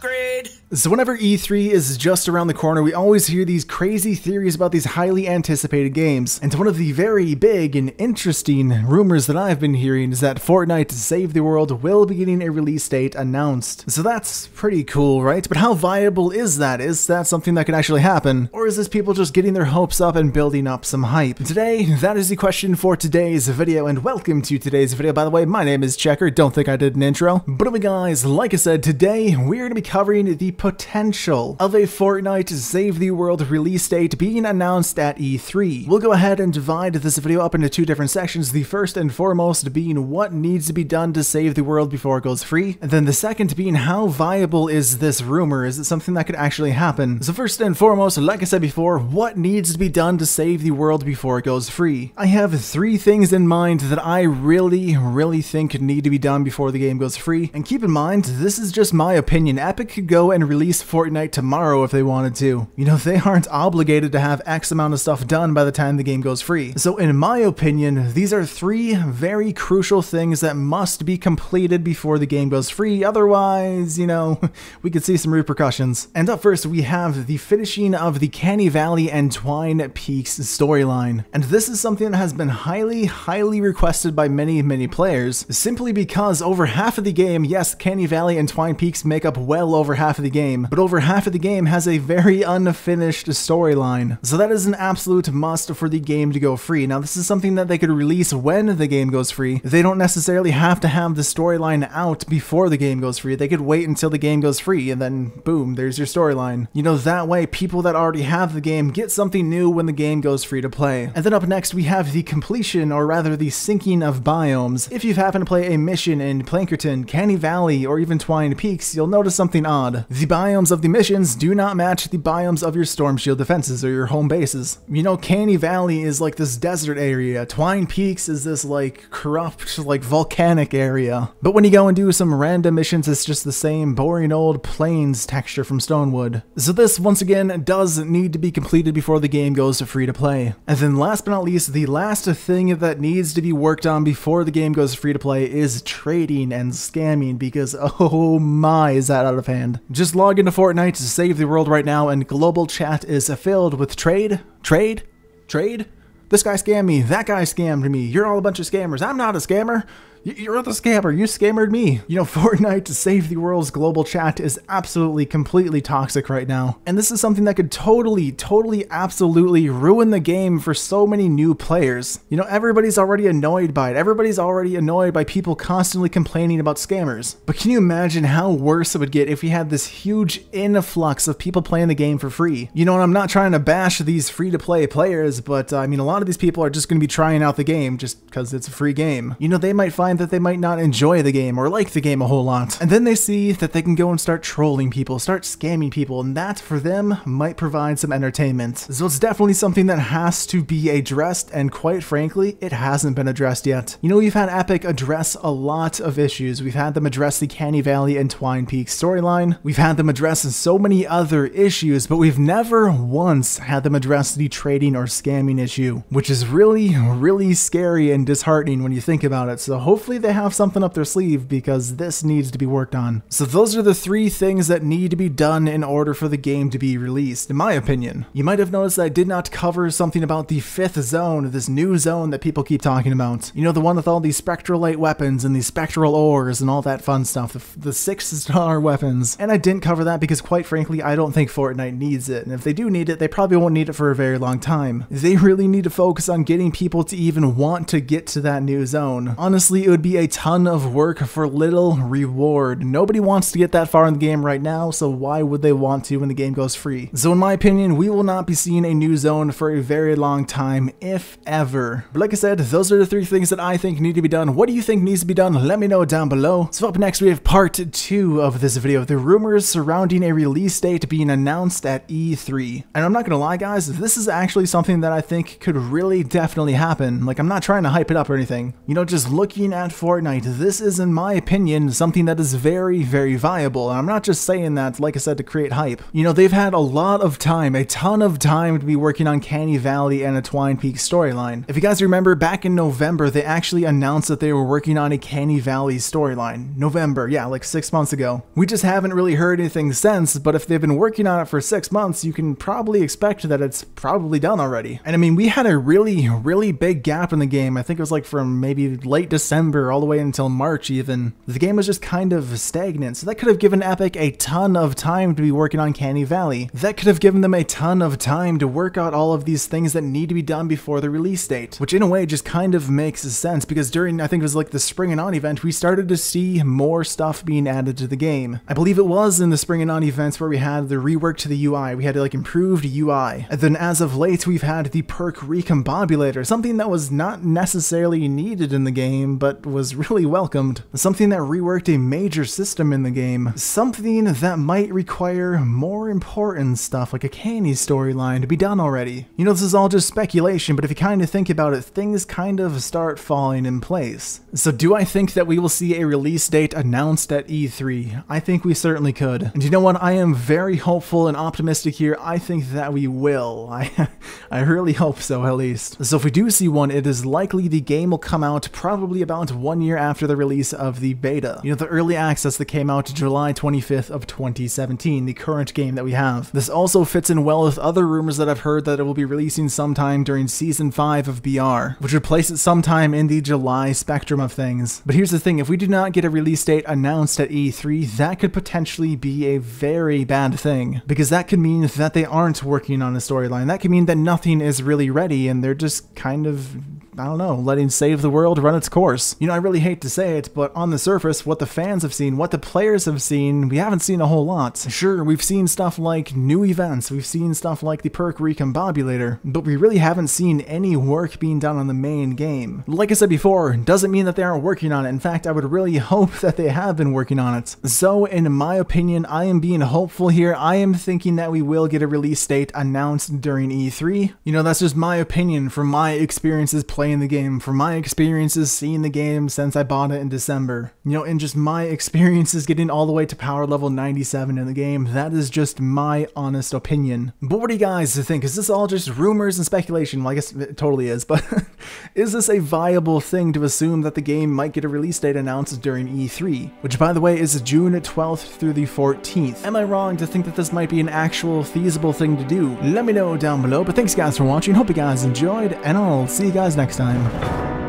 Upgrade! So whenever E3 is just around the corner, we always hear these crazy theories about these highly anticipated games. And one of the very big and interesting rumors that I've been hearing is that Fortnite Save the World will be getting a release date announced. So that's pretty cool, right? But how viable is that? Is that something that could actually happen? Or is this people just getting their hopes up and building up some hype? Today, that is the question for today's video, and welcome to today's video. By the way, my name is Checker. Don't think I did an intro. But anyway guys, like I said, today we're going to be covering the potential of a Fortnite Save the World release date being announced at E3. We'll go ahead and divide this video up into two different sections. The first and foremost being what needs to be done to save the world before it goes free. And then the second being how viable is this rumor? Is it something that could actually happen? So first and foremost, like I said before, what needs to be done to save the world before it goes free? I have three things in mind that I really think need to be done before the game goes free. And keep in mind, this is just my opinion. Epic could go and release Fortnite tomorrow if they wanted to. You know, they aren't obligated to have X amount of stuff done by the time the game goes free. So in my opinion, these are three very crucial things that must be completed before the game goes free. Otherwise, you know, we could see some repercussions. And up first, we have the finishing of the Canny Valley and Twine Peaks storyline. And this is something that has been highly requested by many players, simply because over half of the game, yes, Canny Valley and Twine Peaks make up well over half of the game, but over half of the game has a very unfinished storyline. So that is an absolute must for the game to go free. Now, this is something that they could release when the game goes free. They don't necessarily have to have the storyline out before the game goes free. They could wait until the game goes free and then boom, there's your storyline. You know, that way people that already have the game get something new when the game goes free to play. And then up next, we have the completion, or rather the syncing of biomes. If you've happened to play a mission in Plankerton, Canny Valley, or even Twine Peaks, you'll notice something odd. The biomes of the missions do not match the biomes of your Storm Shield defenses or your home bases. You know, Canny Valley is like this desert area. Twine Peaks is this like corrupt, like volcanic area. But when you go and do some random missions, it's just the same boring old plains texture from Stonewood. So this, once again, does need to be completed before the game goes free to play. And then last but not least, the last thing that needs to be worked on before the game goes free to play is trading and scamming, because oh my, is that out of hand. Just log into Fortnite to Save the World right now and global chat is filled with trade. This guy scammed me, that guy scammed me, you're all a bunch of scammers. I'm not a scammer. You're the scammer, you scammered me. You know, Fortnite to Save the World's global chat is absolutely, completely toxic right now. And this is something that could totally, absolutely ruin the game for so many new players. You know, everybody's already annoyed by it. Everybody's already annoyed by people constantly complaining about scammers. But can you imagine how worse it would get if we had this huge influx of people playing the game for free? You know, and I'm not trying to bash these free-to-play players, but I mean, a lot of these people are just going to be trying out the game just because it's a free game. You know, they might find that they might not enjoy the game or like the game a whole lot. And then they see that they can go and start trolling people, start scamming people, and that for them might provide some entertainment. So it's definitely something that has to be addressed, and quite frankly, it hasn't been addressed yet. You know, we've had Epic address a lot of issues. We've had them address the Canny Valley and Twine Peaks storyline. We've had them address so many other issues, but we've never once had them address the trading or scamming issue, which is really scary and disheartening when you think about it. So hopefully they have something up their sleeve, because this needs to be worked on. So those are the three things that need to be done in order for the game to be released, in my opinion. You might have noticed that I did not cover something about the 5th zone, this new zone that people keep talking about. You know, the one with all these spectral light weapons and these spectral ores and all that fun stuff, the 6-star weapons. And I didn't cover that because, quite frankly, I don't think Fortnite needs it. And if they do need it, they probably won't need it for a very long time. They really need to focus on getting people to even want to get to that new zone. Honestly, it would be a ton of work for little reward. Nobody wants to get that far in the game right now, so why would they want to when the game goes free? So in my opinion, we will not be seeing a new zone for a very long time, if ever. But like I said, those are the three things that I think need to be done. What do you think needs to be done? Let me know down below. So up next, we have part 2 of this video, the rumors surrounding a release date being announced at E3. And I'm not gonna lie guys, this is actually something that I think could really definitely happen. Like, I'm not trying to hype it up or anything. You know, just looking at at Fortnite, this is, in my opinion, something that is very, very viable. And I'm not just saying that, like I said, to create hype. You know, they've had a lot of time, a ton of time to be working on Canny Valley and a Twine Peak storyline. If you guys remember, back in November, they actually announced that they were working on a Canny Valley storyline. November, yeah, like 6 months ago. We just haven't really heard anything since, but if they've been working on it for 6 months, you can probably expect that it's probably done already. And I mean, we had a really big gap in the game. I think it was like from maybe late December all the way until March even. The game was just kind of stagnant, so that could have given Epic a ton of time to be working on Canny Valley. That could have given them a ton of time to work out all of these things that need to be done before the release date, which in a way just kind of makes sense, because during, I think it was like the Spring and On event, we started to see more stuff being added to the game. I believe it was in the Spring and On events where we had the rework to the UI, we had like improved UI, and then as of late we've had the perk recombobulator, something that was not necessarily needed in the game, but was really welcomed. Something that reworked a major system in the game. Something that might require more important stuff, like a Canny storyline, to be done already. You know, this is all just speculation, but if you kind of think about it, things kind of start falling in place. So do I think that we will see a release date announced at E3? I think we certainly could. And you know what? I am very hopeful and optimistic here. I think that we will. I really hope so, at least. So if we do see one, it is likely the game will come out probably about 1 year after the release of the beta. You know, the early access that came out July 25th of 2017, the current game that we have. This also fits in well with other rumors that I've heard that it will be releasing sometime during Season 5 of BR, which would place it sometime in the July spectrum of things. But here's the thing, if we do not get a release date announced at E3, that could potentially be a very bad thing, because that could mean that they aren't working on a storyline. That could mean that nothing is really ready and they're just kind of, I don't know, letting Save the World run its course. You know, I really hate to say it, but on the surface, what the fans have seen, what the players have seen, we haven't seen a whole lot. Sure, we've seen stuff like new events, we've seen stuff like the perk recombobulator, but we really haven't seen any work being done on the main game. Like I said before, doesn't mean that they aren't working on it. In fact, I would really hope that they have been working on it. So, in my opinion, I am being hopeful here. I am thinking that we will get a release date announced during E3. You know, that's just my opinion from my experiences playing the game, from my experiences seeing the game since I bought it in December. You know, and just my experiences getting all the way to power level 97 in the game. That is just my honest opinion. But what do you guys think? Is this all just rumors and speculation? Well, I guess it totally is, but is this a viable thing to assume that the game might get a release date announced during E3? Which, by the way, is June 12th through the 14th. Am I wrong to think that this might be an actual feasible thing to do? Let me know down below, but thanks guys for watching, hope you guys enjoyed, and I'll see you guys next time.